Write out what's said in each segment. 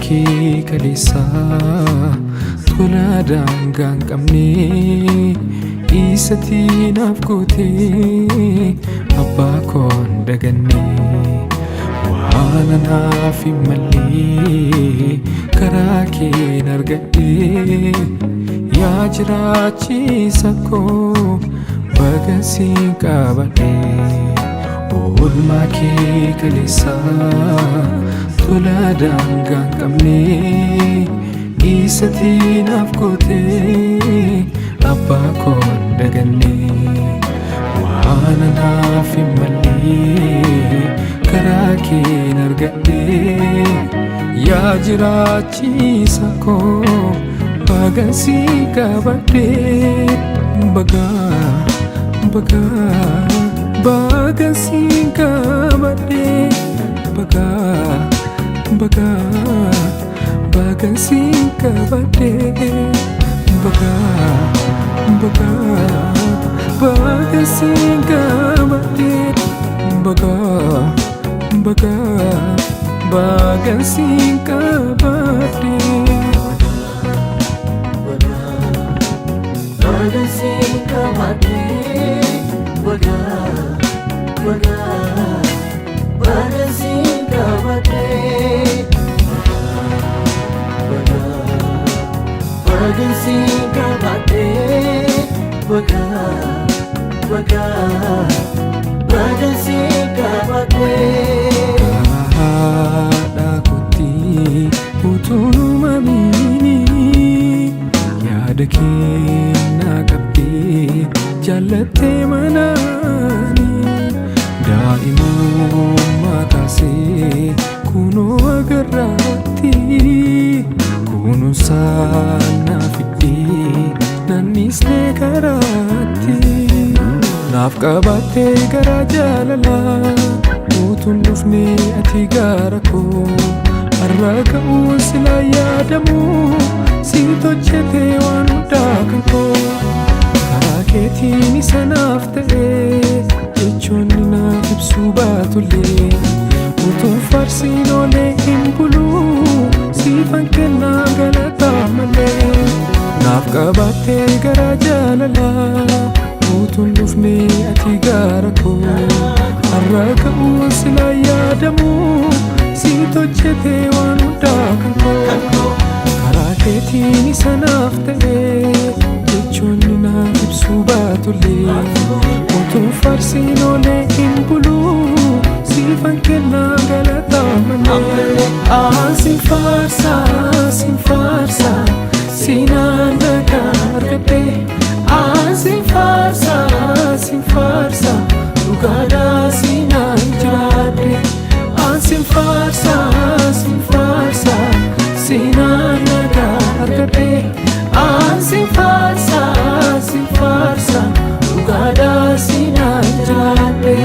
kee kaleessaa tola daangaa hin qabne isatti naaf gootee abbaa koo hin daganne waan anaaf hin malle karaa keen argadhe yaa jiraachiisa koo baga siin qabadhe oolmaa kee kaleessaa tola daangaa hin qabne isatti naaf gootee abbaa koo hin daganne waan anaaf hin malle karaa keen argadhe yaa jiraachiisa koo baga siin qabadhe baga siin qabadhe baga siin qabadhe baga siin qabadhe baga siin qabadhe baga siin qabadhe baga siin qabadhe baga siin qabadhe baga siin qabadhe haadha kootti utuuma miini yaada kee naa qabdee jaallattee manaani daa'imummaa kaasee kunoo agarraatti kunuunsaa naa fiddee nannisnee karaatti naaf qabattee gara jaalalaa utuun dhufnee ati gara koo har'a ga'uun silaa yaadamu siit hojjetee waan hundaa kan koo karaa keetiin isa naaf ta'ee jechoonni naaf ibsuu baatullee utuun farsiin oolee hin buluu siifan kennaa galataa malee naaf qabattee gara jaalalaa utuun dhufnee ati gara koo har'a ga'uun silaa yaadamu siit hojjetee waan hundaa kan koo karaa keetiin isa naaf ta'ee jechoonni naaf ibsuu baatullee utuun farsiin oolee hin buluu siifan kennaa galataa malee siin faarsa siinaan nagaa argadhe siin faarsa dhugaadhaa siinaan jiraadhe siin faarsa siinaan nagaa argadhe siin faarsa dhugaadhaa siinaan jiraadhe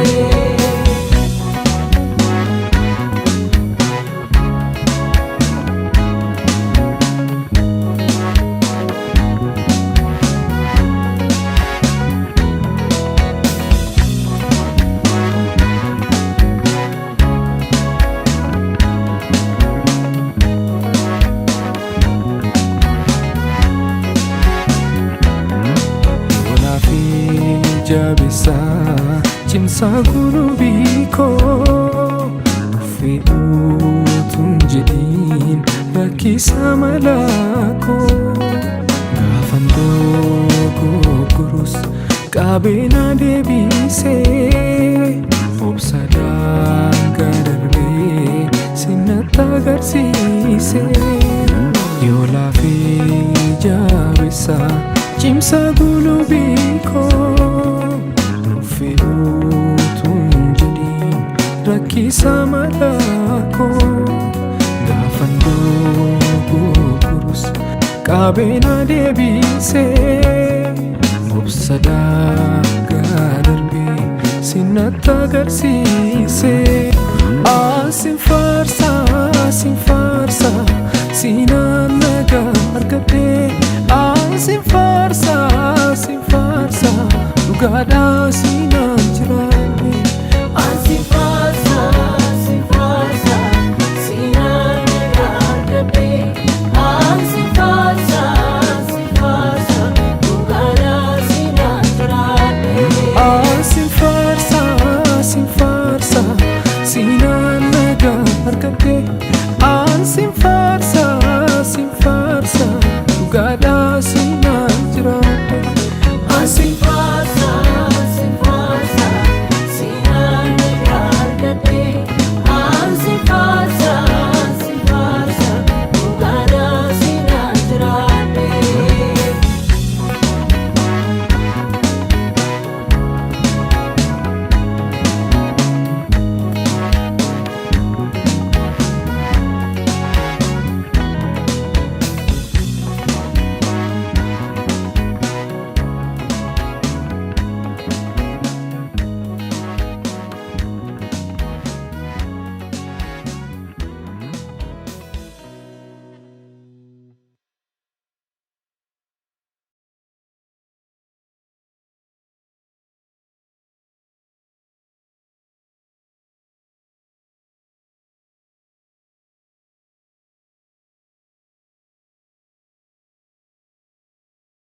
jabeessaa cimsaa gulubii koo fe'uutuun jedhiin rakkisaa malaa koo gaafan dogoggorus qabeenaa deebisee obsa daangaa darbee sinnatti agarsiise yoo laafee jabeessaa cimsaa gulubii koo fe'uutuun jedhiin rakkisaa malaa koo gaafan dogoggorus qabeenaa deebisee obsa daangaa darbee sinnatti agarsiise siin faarsa